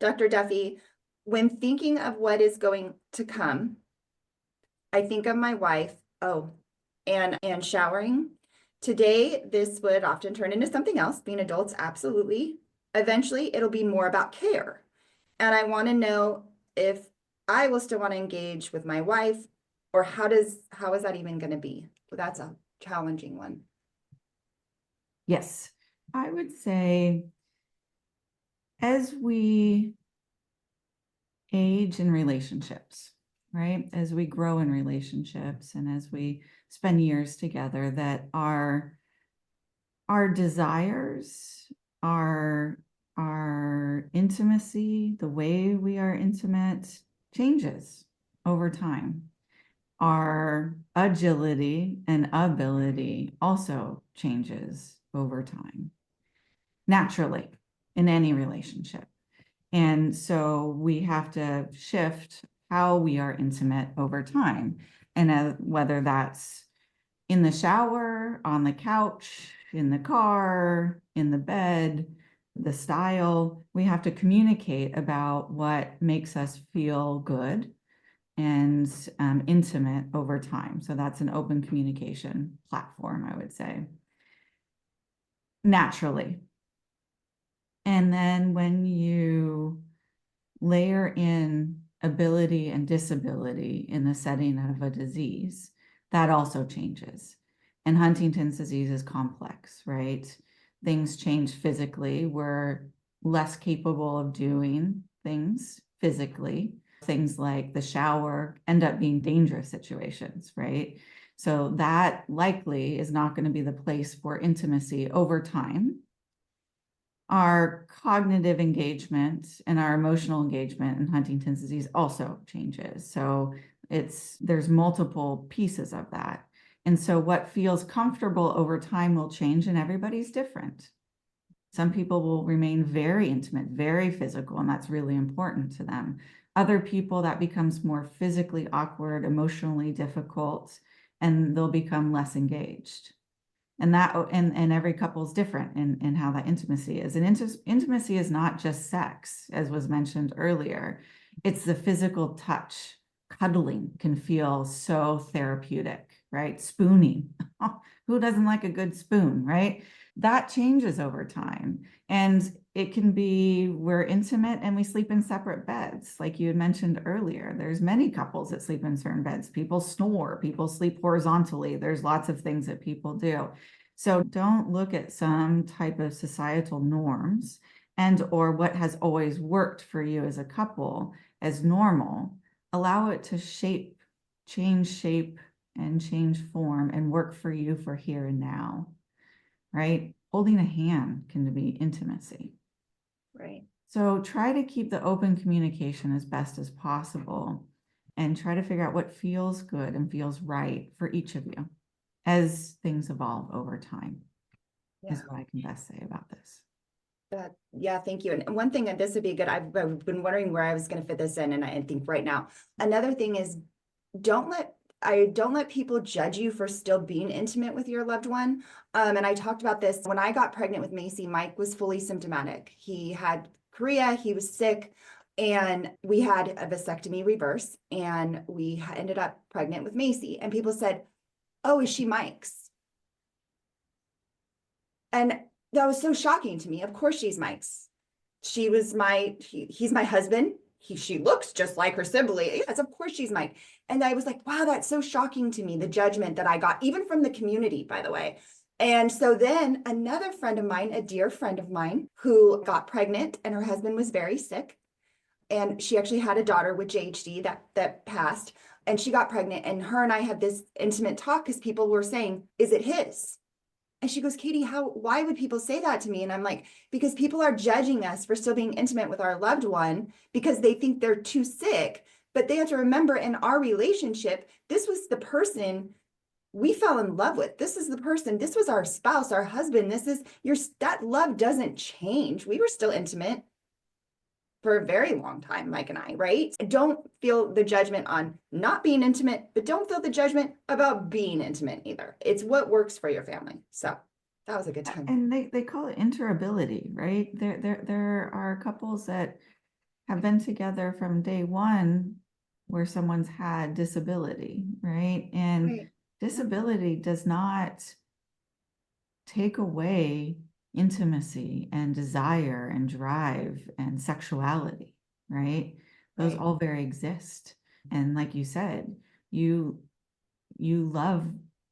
Dr. Duffy, when thinking of what is going to come, I think of my wife, and showering. Today, this would often turn into something else, being adults, absolutely. Eventually, it'll be more about care. And I want to know if I will still want to engage with my wife, or how is that even going to be? Well, that's a challenging one. Yes, I would say as we age in relationships, right? As we grow in relationships and as we spend years together, that our desires, our intimacy, the way we are intimate changes over time. Our agility and ability also changes over time, naturally, in any relationship. And so we have to shift how we are intimate over time. And whether that's in the shower, on the couch, in the car, in the bed, the style, we have to communicate about what makes us feel good and intimate over time. So that's an open communication platform, I would say. Naturally. And then when you layer in ability and disability in the setting of a disease, that also changes. And Huntington's disease is complex, right? Things change physically. We're less capable of doing things physically. Things like the shower end up being dangerous situations, right? So that likely is not going to be the place for intimacy over time. Our cognitive engagement and our emotional engagement in Huntington's disease also changes. So there's multiple pieces of that. And so what feels comfortable over time will change, and everybody's different. Some people will remain very intimate, very physical, and that's really important to them. Other people, that becomes more physically awkward, emotionally difficult, and they'll become less engaged. And every couple is different in how that intimacy is. And intimacy is not just sex, as was mentioned earlier. It's the physical touch. Cuddling can feel so therapeutic, right? Spooning. Who doesn't like a good spoon, right? That changes over time. And it can be, we're intimate and we sleep in separate beds. Like you had mentioned earlier, there's many couples that sleep in certain beds. People snore, people sleep horizontally. There's lots of things that people do. So don't look at some type of societal norms or what has always worked for you as a couple as normal. Allow it to change shape and change form and work for you for here and now, right? Holding a hand can be intimacy. Right. So try to keep the open communication as best as possible and try to figure out what feels good and feels right for each of you as things evolve over time. Yeah. Is what I can best say about this. Yeah, thank you. And one thing, and this would be good, I've been wondering where I was going to fit this in, and I think right now, another thing is don't let people judge you for still being intimate with your loved one. And I talked about this when I got pregnant with Macy. Mike was fully symptomatic. He had chorea, he was sick, and we had a vasectomy reverse, and we ended up pregnant with Macy. And people said, "Oh, is she Mike's?" And that was so shocking to me. Of course she's Mike's. He's my husband. She looks just like her sibling. Yes, of course she's Mike. And I was like, wow, that's so shocking to me, the judgment that I got, even from the community, by the way. And so then another friend of mine, a dear friend of mine, who got pregnant and her husband was very sick. And she actually had a daughter with JHD that passed. And she got pregnant. And her and I had this intimate talk because people were saying, is it his? And she goes, Katie, why would people say that to me? And I'm like, because people are judging us for still being intimate with our loved one because they think they're too sick. But they have to remember, in our relationship, this was the person we fell in love with. This is the person, this was our spouse, our husband. That love doesn't change. We were still intimate for a very long time, Mike and I, right? Don't feel the judgment on not being intimate, but don't feel the judgment about being intimate either. It's what works for your family. So that was a good time. And they call it interability, right? There are couples that have been together from day one where someone's had disability, right? And Right. disability does not take away intimacy and desire and drive and sexuality, right? Those Right. all very exist. And like you said, you you love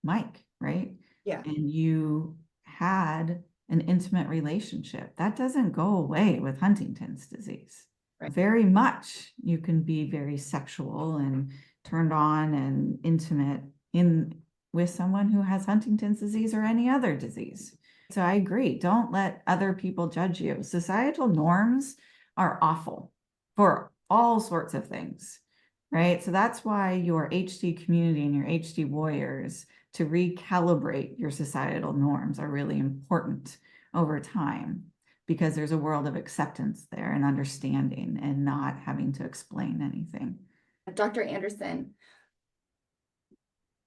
Mike, right? Yeah. And you had an intimate relationship. That doesn't go away with Huntington's disease. Right. Very much you can be very sexual and turned on and intimate in with someone who has Huntington's disease or any other disease. So I agree. Don't let other people judge you. Societal norms are awful for all sorts of things, right? So that's why your HD community and your HD warriors to recalibrate your societal norms are really important over time, because there's a world of acceptance there and understanding and not having to explain anything. Dr. Anderson,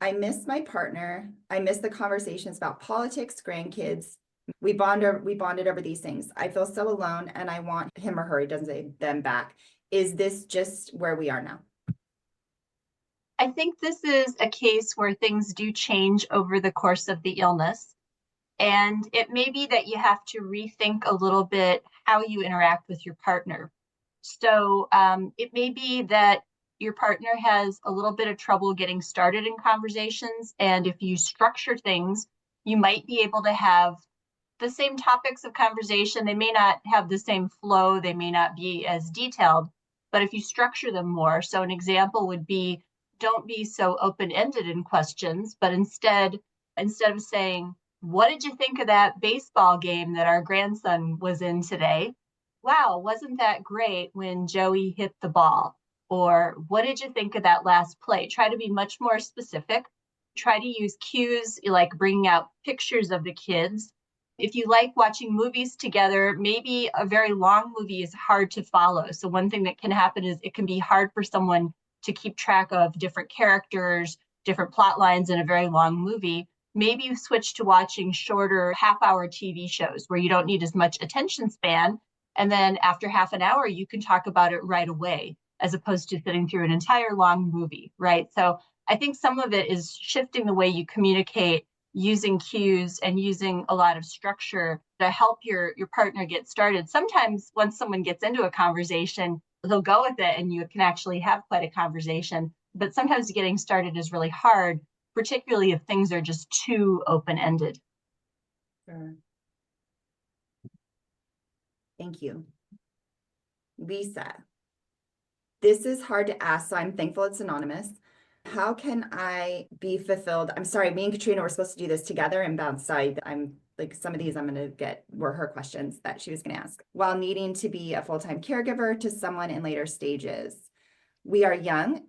I miss my partner. I miss the conversations about politics, grandkids. We bonded over these things. I feel so alone and I want him or her, he doesn't say them, back. Is this just where we are now? I think this is a case where things do change over the course of the illness. And it may be that you have to rethink a little bit how you interact with your partner. So it may be that your partner has a little bit of trouble getting started in conversations. And if you structure things, you might be able to have the same topics of conversation. They may not have the same flow, they may not be as detailed, but if you structure them more. So an example would be, don't be so open-ended in questions, but instead of saying, what did you think of that baseball game that our grandson was in today? Wow, wasn't that great when Joey hit the ball? Or what did you think of that last play? Try to be much more specific. Try to use cues like bringing out pictures of the kids. If you like watching movies together, maybe a very long movie is hard to follow. So one thing that can happen is it can be hard for someone to keep track of different characters, different plot lines in a very long movie. Maybe you switch to watching shorter half-hour TV shows where you don't need as much attention span. And then after half an hour, you can talk about it right away, as opposed to sitting through an entire long movie, right? So I think some of it is shifting the way you communicate, using cues and using a lot of structure to help your partner get started. Sometimes once someone gets into a conversation, they'll go with it and you can actually have quite a conversation. But sometimes getting started is really hard, particularly if things are just too open-ended. Sure. Thank you. Lisa, this is hard to ask, so I'm thankful it's anonymous. How can I be fulfilled? I'm sorry, me and Katrina were supposed to do this together and bounce side. I'm like, some of these I'm going to get were her questions that she was going to ask. While needing to be a full-time caregiver to someone in later stages. We are young.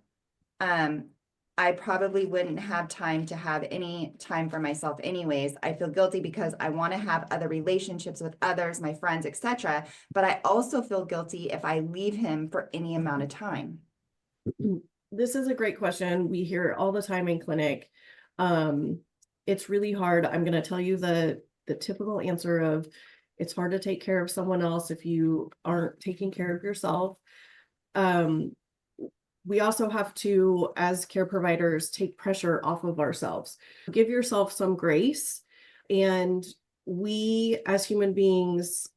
I probably wouldn't have time to have any time for myself anyways. I feel guilty because I want to have other relationships with others, my friends, etc. But I also feel guilty if I leave him for any amount of time. This is a great question. We hear it all the time in clinic. It's really hard. I'm going to tell you the typical answer of it's hard to take care of someone else if you aren't taking care of yourself. We also have to, as care providers, take pressure off of ourselves. Give yourself some grace. And we, as human beings,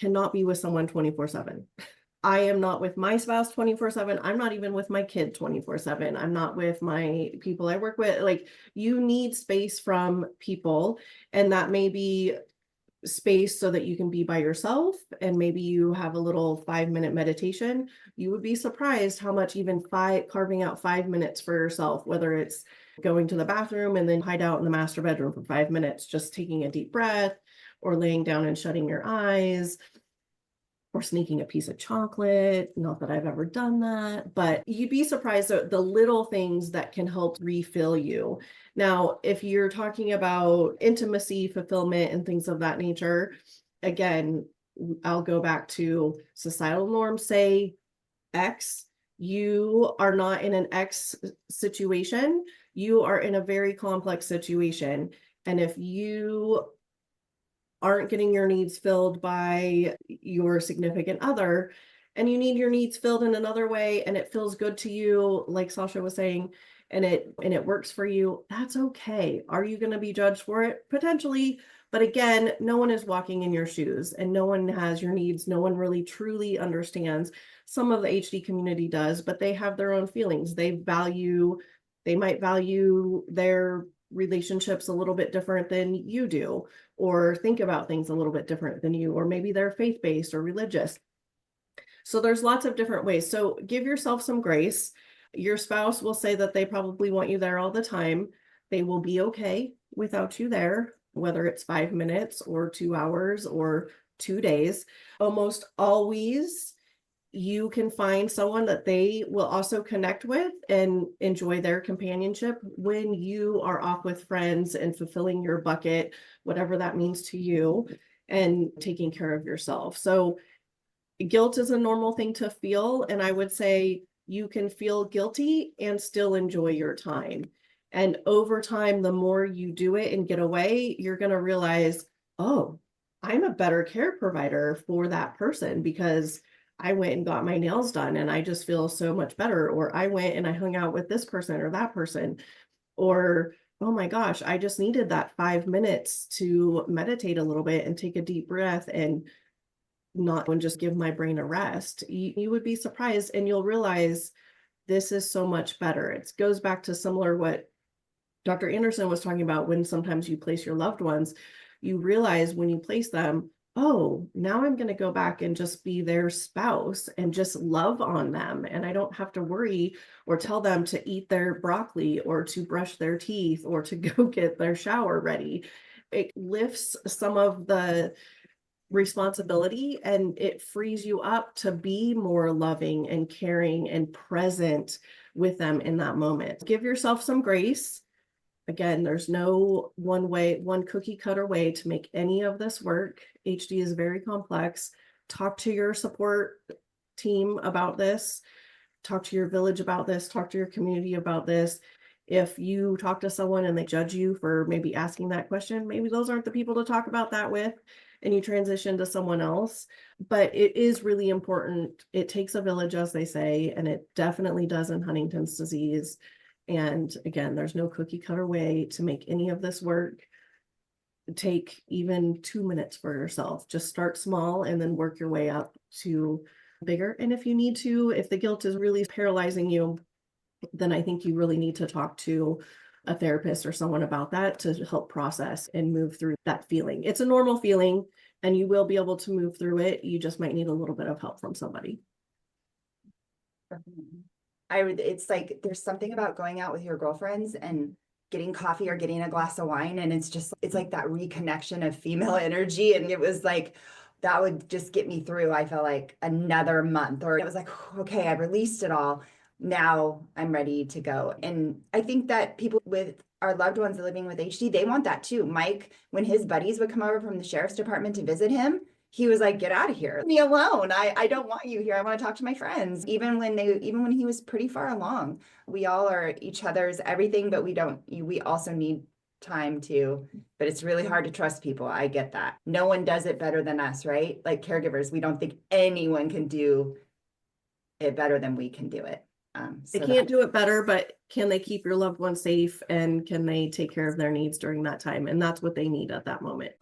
cannot be with someone 24/7. I am not with my spouse 24/7. I'm not even with my kid 24/7. I'm not with my people I work with. Like, you need space from people, and that may be space so that you can be by yourself, and maybe you have a little 5-minute meditation. You would be surprised how much even carving out 5 minutes for yourself, whether it's going to the bathroom and then hide out in the master bedroom for 5 minutes, just taking a deep breath, or laying down and shutting your eyes, or sneaking a piece of chocolate. Not that I've ever done that, but you'd be surprised at the little things that can help refill you. Now, if you're talking about intimacy, fulfillment, and things of that nature, again, I'll go back to societal norms say X. You are not in an X situation. You are in a very complex situation. And if you aren't getting your needs filled by your significant other, and you need your needs filled in another way and it feels good to you, like Sasha was saying, and it works for you, that's okay. Are you going to be judged for it? Potentially. But again, no one is walking in your shoes and no one has your needs. No one really truly understands. Some of the HD community does, but they have their own feelings. They might value their relationships a little bit different than you do, or think about things a little bit different than you, or maybe they're faith-based or religious. So there's lots of different ways. So give yourself some grace. Your spouse will say that they probably want you there all the time. They will be okay without you there, whether it's 5 minutes or 2 hours or 2 days. Almost always you can find someone that they will also connect with and enjoy their companionship when you are off with friends and fulfilling your bucket, whatever that means to you, and taking care of yourself. So guilt is a normal thing to feel. And I would say you can feel guilty and still enjoy your time. And over time, the more you do it and get away, you're going to realize, oh, I'm a better care provider for that person because I went and got my nails done and I just feel so much better. Or I went and I hung out with this person or that person. Or, oh my gosh, I just needed that 5 minutes to meditate a little bit and take a deep breath and not and just give my brain a rest. You would be surprised and you'll realize this is so much better. It goes back to similar what Dr. Anderson was talking about when sometimes you place your loved ones, you realize when you place them, oh, now I'm going to go back and just be their spouse and just love on them. And I don't have to worry or tell them to eat their broccoli or to brush their teeth or to go get their shower ready. It lifts some of the responsibility and it frees you up to be more loving and caring and present with them in that moment. Give yourself some grace. Again, there's no one cookie cutter way to make any of this work. HD is very complex. Talk to your support team about this. Talk to your village about this. Talk to your community about this. If you talk to someone and they judge you for maybe asking that question, maybe those aren't the people to talk about that with, and you transition to someone else. But it is really important. It takes a village, as they say, and it definitely does in Huntington's disease. And again, there's no cookie cutter way to make any of this work. Take even 2 minutes for yourself. Just start small and then work your way up to bigger. And if you need to, if the guilt is really paralyzing you, then I think you really need to talk to a therapist or someone about that to help process and move through that feeling. It's a normal feeling and you will be able to move through it. You just might need a little bit of help from somebody. It's like, there's something about going out with your girlfriends and getting coffee or getting a glass of wine. And it's like that reconnection of female energy. And it was like, that would just get me through, I felt like, another month. Or it was like, okay, I've released it all. Now I'm ready to go. And I think that people with our loved ones living with HD, they want that too. Mike, when his buddies would come over from the sheriff's department to visit him, he was like, get out of here. Leave me alone. I don't want you here. I want to talk to my friends. Even when he was pretty far along, we all are each other's everything, but we also need time to, but it's really hard to trust people. I get that. No one does it better than us, right? Like caregivers, we don't think anyone can do it better than we can do it. They can't do it better, but can they keep your loved one safe and can they take care of their needs during that time? And that's what they need at that moment.